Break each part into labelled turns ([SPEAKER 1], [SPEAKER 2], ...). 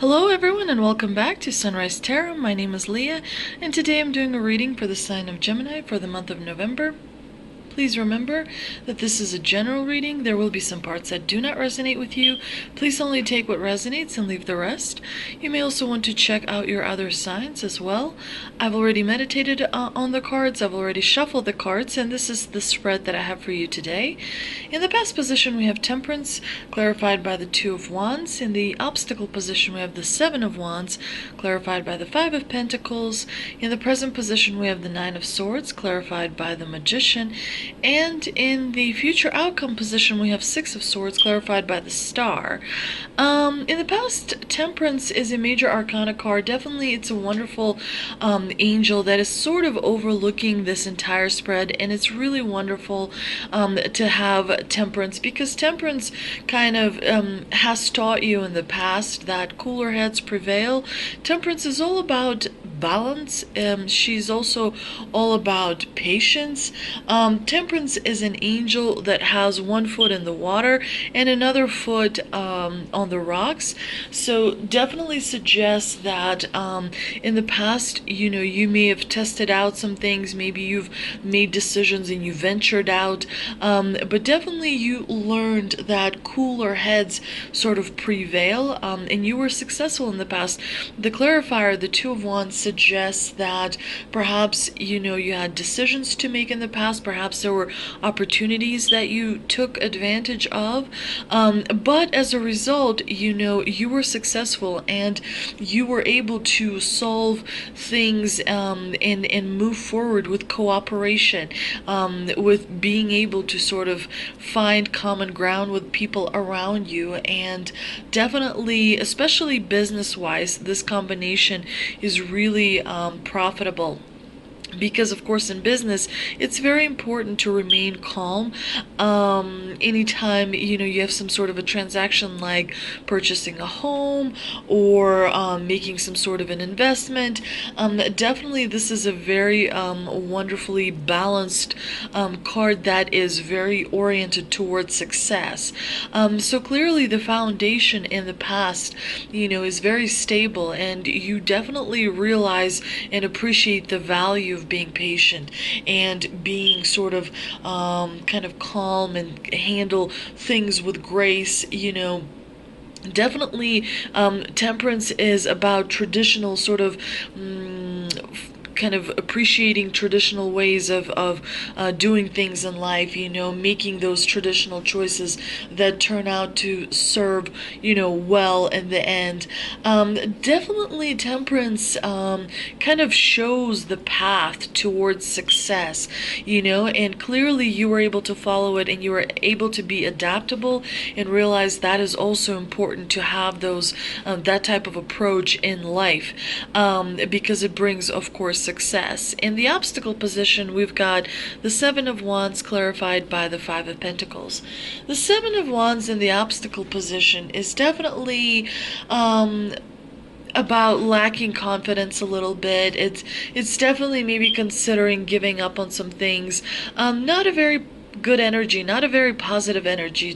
[SPEAKER 1] Hello everyone and welcome back to Sunrise Tarot. My name is Leah and today I'm doing a reading for the sign of Gemini for the month of November. Please remember that this is a general reading. There will be some parts that do not resonate with you. Please only take what resonates and leave the rest. You may also want to check out your other signs as well. I've already meditated on the cards. I've already shuffled the cards, and this is the spread that I have for you today. In the past position, we have Temperance, clarified by the Two of Wands. In the obstacle position, we have the Seven of Wands, clarified by the Five of Pentacles. In the present position, we have the Nine of Swords, clarified by the Magician. And in the future outcome position, we have Six of Swords, clarified by the Star. In the past, Temperance is a major arcana card. Definitely, it's a wonderful angel that is sort of overlooking this entire spread, and it's really wonderful to have Temperance, because Temperance kind of has taught you in the past that cooler heads prevail. Temperance is all about balance. She's also all about patience. Temperance is an angel that has one foot in the water and another foot on the rocks. So definitely suggests that in the past, you may have tested out some things. Maybe you've made decisions and you ventured out, but definitely you learned that cooler heads sort of prevail, and you were successful in the past. The clarifier, the Two of Wands, suggests that perhaps you had decisions to make in the past. Perhaps there were opportunities that you took advantage of, but as a result, you were successful and you were able to solve things and move forward with cooperation, with being able to sort of find common ground with people around you. And definitely, especially business-wise, this combination is really profitable. Because, of course, in business, it's very important to remain calm. Anytime, you have some sort of a transaction like purchasing a home or making some sort of an investment, definitely this is a very wonderfully balanced card that is very oriented towards success. So clearly the foundation in the past, is very stable, and you definitely realize and appreciate the value of being patient and being sort of kind of calm and handle things with grace. Definitely Temperance is about traditional sort of kind of appreciating traditional ways of doing things in life, making those traditional choices that turn out to serve, well in the end. Definitely Temperance kind of shows the path towards success, and clearly you were able to follow it, and you were able to be adaptable and realize that is also important to have those that type of approach in life, because it brings, of course, success. In the obstacle position, we've got the Seven of Wands, clarified by the Five of Pentacles. The Seven of Wands in the obstacle position is definitely about lacking confidence a little bit. It's definitely maybe considering giving up on some things. Not a very good energy, not a very positive energy.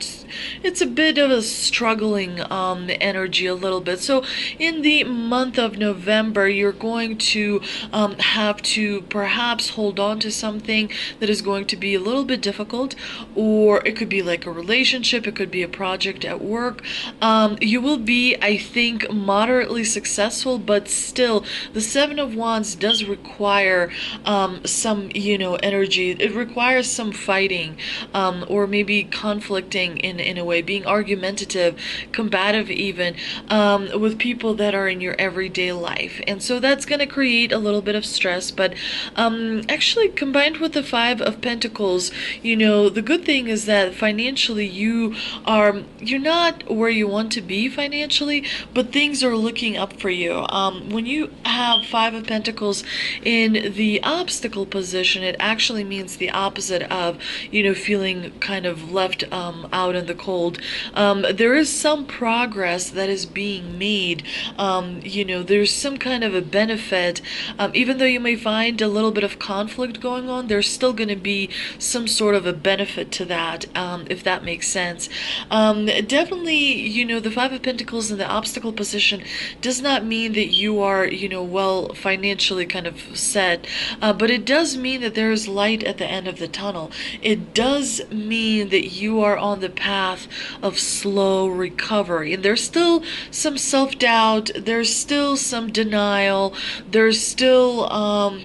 [SPEAKER 1] It's a bit of a struggling energy a little bit. So in the month of November, you're going to have to perhaps hold on to something that is going to be a little bit difficult, or it could be like a relationship, it could be a project at work. You will be, I think, moderately successful, but still the Seven of Wands does require some energy. It requires some fighting, or maybe conflicting in a way, being argumentative, combative even, with people that are in your everyday life. And so that's going to create a little bit of stress, but actually combined with the Five of Pentacles, the good thing is that financially you're not where you want to be financially, but things are looking up for you. When you have Five of Pentacles in the obstacle position, it actually means the opposite of, feeling kind of left out in the cold. There is some progress that is being made. There's some kind of a benefit. Even though you may find a little bit of conflict going on, there's still going to be some sort of a benefit to that, if that makes sense. Definitely, the Five of Pentacles in the obstacle position does not mean that you are, well, financially kind of set, but it does mean that there is light at the end of the tunnel. It does mean that you are on the path of slow recovery. And there's still some self-doubt, there's still some denial, there's still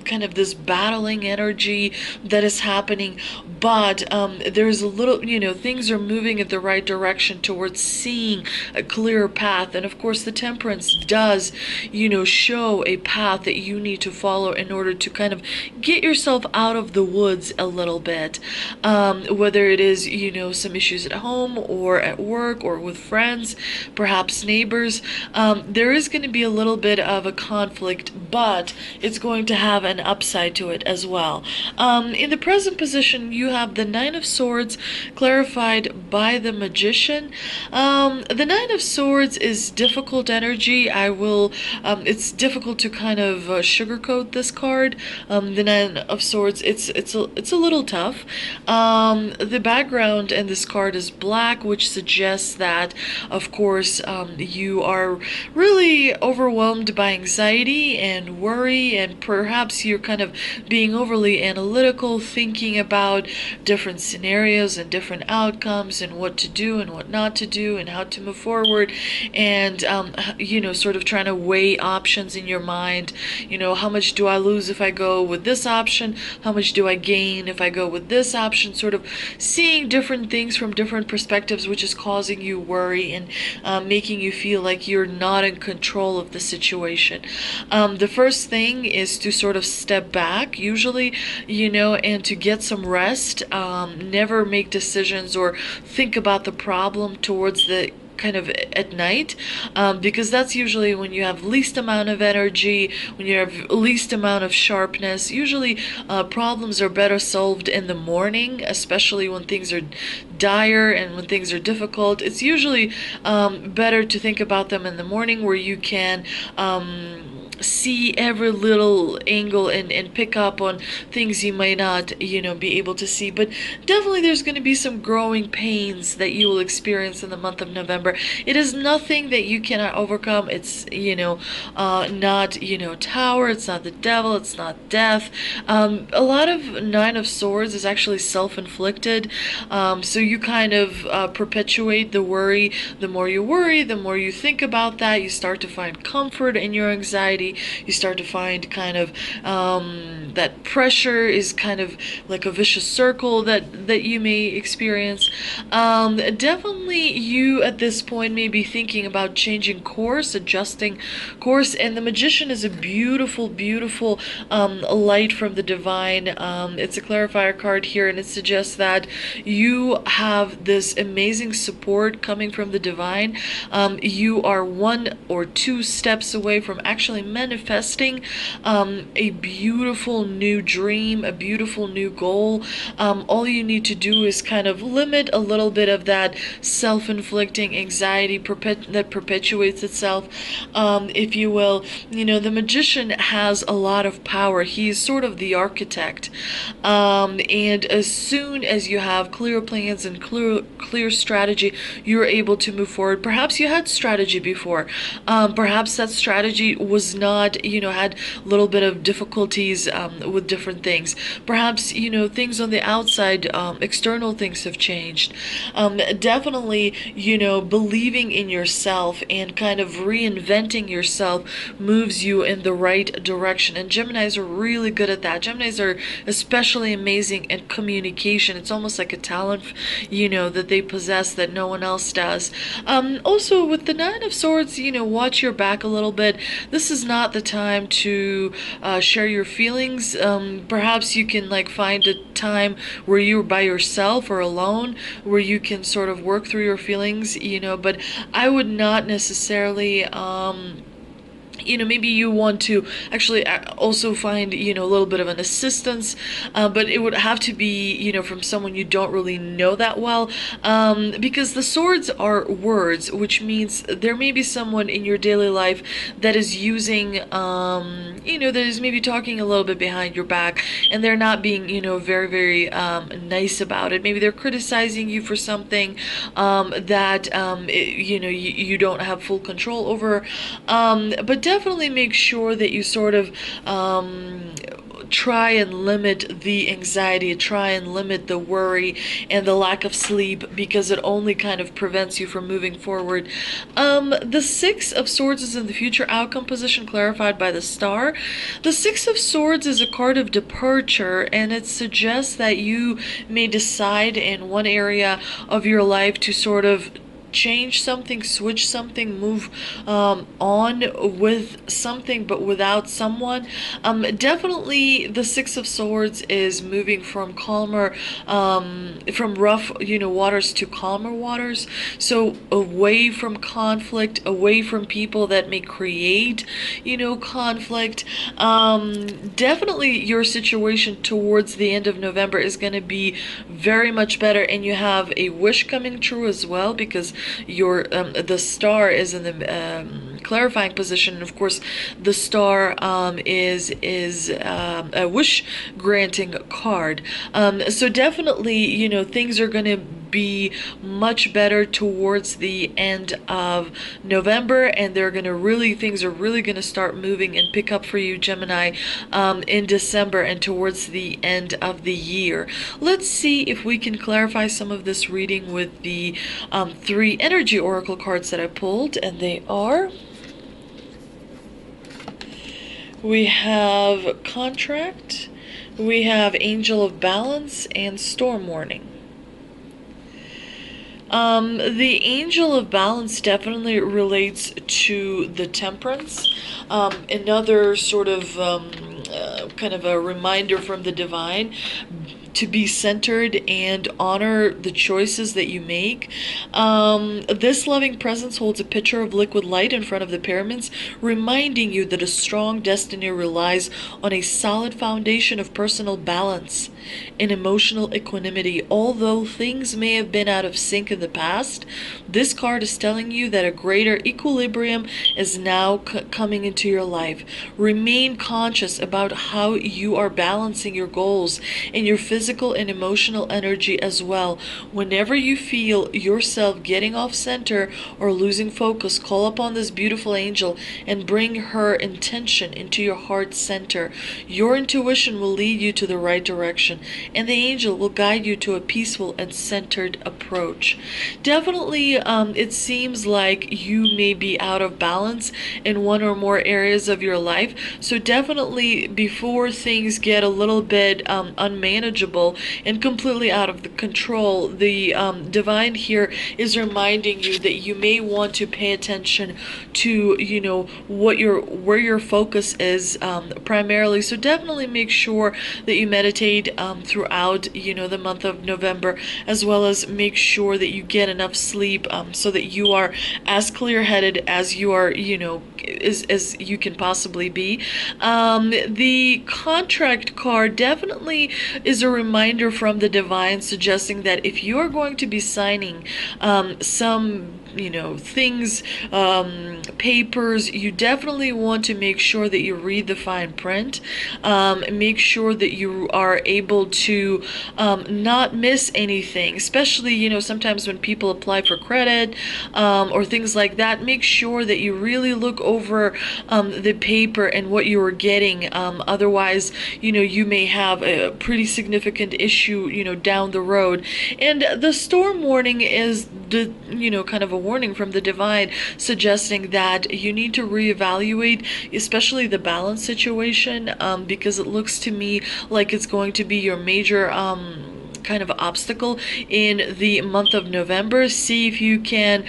[SPEAKER 1] kind of this battling energy that is happening, but there's a little, things are moving in the right direction towards seeing a clearer path. And of course, the Temperance does, show a path that you need to follow in order to kind of get yourself out of the woods a little bit. Whether it is, some issues at home or at work or with friends, perhaps neighbors, there is going to be a little bit of a conflict, but it's going to have an upside to it as well. In the present position, you have the Nine of Swords clarified by the Magician. The Nine of Swords is difficult energy. It's difficult to kind of sugarcoat this card. The Nine of Swords, it's a little tough. The background in this card is black, which suggests that, of course, you are really overwhelmed by anxiety and worry, and perhaps you're kind of being overly analytical, thinking about different scenarios and different outcomes and what to do and what not to do and how to move forward, and sort of trying to weigh options in your mind. How much do I lose if I go with this option? How much do I gain if I go with this option? Sort of seeing different things from different perspectives, which is causing you worry and making you feel like you're not in control of the situation. The first thing is to sort of step back, usually, and to get some rest. Never make decisions or think about the problem towards the kind of at night, because that's usually when you have least amount of energy, when you have least amount of sharpness. Usually problems are better solved in the morning, especially when things are dire and when things are difficult. It's usually better to think about them in the morning, where you can see every little angle and pick up on things you might not, be able to see. But definitely there's going to be some growing pains that you will experience in the month of November. It is nothing that you cannot overcome. It's, not, Tower, it's not the devil, it's not death. A lot of Nine of Swords is actually self-inflicted. So you kind of perpetuate the worry. The more you worry, the more you think about that, you start to find comfort in your anxiety. You start to find kind of that pressure is kind of like a vicious circle that you may experience. Definitely you at this point may be thinking about changing course, adjusting course, and the Magician is a beautiful, beautiful light from the divine. It's a clarifier card here, and it suggests that you have this amazing support coming from the divine. You are 1 or 2 steps away from actually manifesting a beautiful new dream, a beautiful new goal. All you need to do is kind of limit a little bit of that self-inflicting anxiety that perpetuates itself, if you will. The Magician has a lot of power. He's sort of the architect, and as soon as you have clear plans and clear strategy, you're able to move forward. Perhaps you had strategy before. Perhaps that strategy was not, had a little bit of difficulties with different things. Perhaps, things on the outside, external things have changed. Definitely, believing in yourself and kind of reinventing yourself moves you in the right direction. And Geminis are really good at that. Geminis are especially amazing at communication. It's almost like a talent, that they possess that no one else does. Also, with the Nine of Swords, watch your back a little bit. This is not the time to share your feelings. Perhaps you can find a time where you're by yourself or alone, where you can sort of work through your feelings, but I would not necessarily maybe you want to actually also find, a little bit of an assistance, but it would have to be, from someone you don't really know that well, because the swords are words, which means there may be someone in your daily life that is using, that is maybe talking a little bit behind your back, and they're not being, very, very nice about it. Maybe they're criticizing you for something that, you don't have full control over, but definitely make sure that you sort of try and limit the anxiety, try and limit the worry and the lack of sleep, because it only kind of prevents you from moving forward. The Six of Swords is in the future outcome position, clarified by the star. The Six of Swords is a card of departure, and it suggests that you may decide in one area of your life to sort of change something, switch something, move on with something, but without someone. Definitely the Six of Swords is moving from calmer, from rough, waters to calmer waters. So away from conflict, away from people that may create, conflict. Definitely your situation towards the end of November is going to be very much better, and you have a wish coming true as well, because your the star is in the clarifying position, and of course the star is a wish granting card. So definitely, things are going to be much better towards the end of November, and things are really going to start moving and pick up for you, Gemini, in December and towards the end of the year. Let's see if we can clarify some of this reading with the 3 energy oracle cards that I pulled, and they are: we have Contract, we have Angel of Balance, and Storm Warning. The Angel of Balance definitely relates to the Temperance. Another sort of kind of a reminder from the divine to be centered and honor the choices that you make. This loving presence holds a pitcher of liquid light in front of the pyramids, reminding you that a strong destiny relies on a solid foundation of personal balance and emotional equanimity. Although things may have been out of sync in the past, this card is telling you that a greater equilibrium is now coming into your life. Remain conscious about how you are balancing your goals and your physical and emotional energy as well. Whenever you feel yourself getting off center or losing focus, call upon this beautiful angel and bring her intention into your heart center. Your intuition will lead you to the right direction, and the angel will guide you to a peaceful and centered approach. Definitely, it seems like you may be out of balance in one or more areas of your life, so definitely before things get a little bit unmanageable and completely out of the control, the divine here is reminding you that you may want to pay attention to where your focus is primarily. So definitely make sure that you meditate throughout the month of November, as well as make sure that you get enough sleep so that you are as clear-headed as you are as you can possibly be. The Contract card definitely is a reminder from the divine, suggesting that if you are going to be signing some things, papers, you definitely want to make sure that you read the fine print. Make sure that you are able to not miss anything, especially sometimes when people apply for credit or things like that. Make sure that you really look over the paper and what you are getting. Otherwise, you may have a pretty significant issue down the road. And the Storm Warning is the kind of a warning from the divine, suggesting that you need to reevaluate, especially the balance situation, because it looks to me like it's going to be your major kind of obstacle in the month of November. See if you can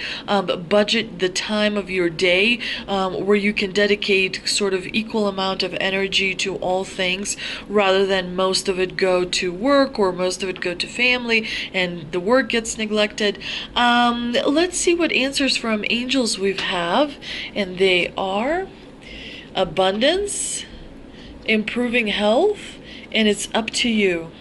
[SPEAKER 1] budget the time of your day where you can dedicate sort of equal amount of energy to all things, rather than most of it go to work or most of it go to family and the work gets neglected. Let's see what answers from angels we have, and they are: abundance, improving health, and it's up to you.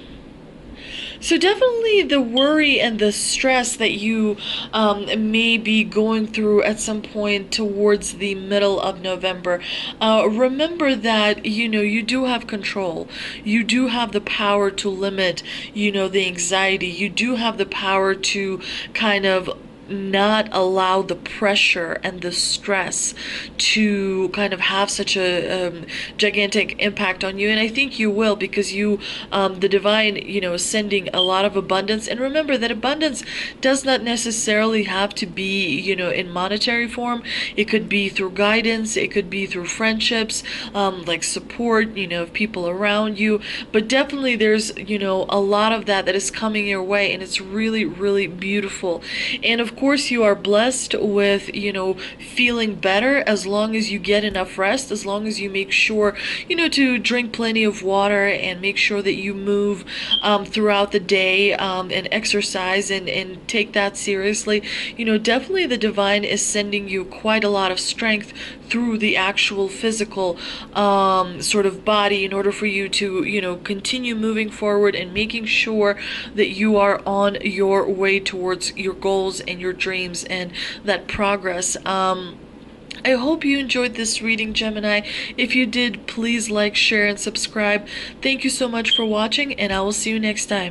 [SPEAKER 1] So definitely the worry and the stress that you may be going through at some point towards the middle of November, remember that, you do have control. You do have the power to limit, the anxiety. You do have the power to kind of not allow the pressure and the stress to kind of have such a gigantic impact on you. And I think you will, because the divine, is sending a lot of abundance. And remember that abundance does not necessarily have to be, in monetary form. It could be through guidance. It could be through friendships, like support, of people around you. But definitely there's, a lot of that is coming your way, and it's really, really beautiful. And of course you are blessed with, feeling better as long as you get enough rest, as long as you make sure, to drink plenty of water and make sure that you move throughout the day, and exercise and take that seriously. Definitely the divine is sending you quite a lot of strength through the actual physical sort of body in order for you to, continue moving forward and making sure that you are on your way towards your goals and your dreams and that progress. I hope you enjoyed this reading, Gemini. If you did, please like, share, and subscribe. Thank you so much for watching, and I will see you next time.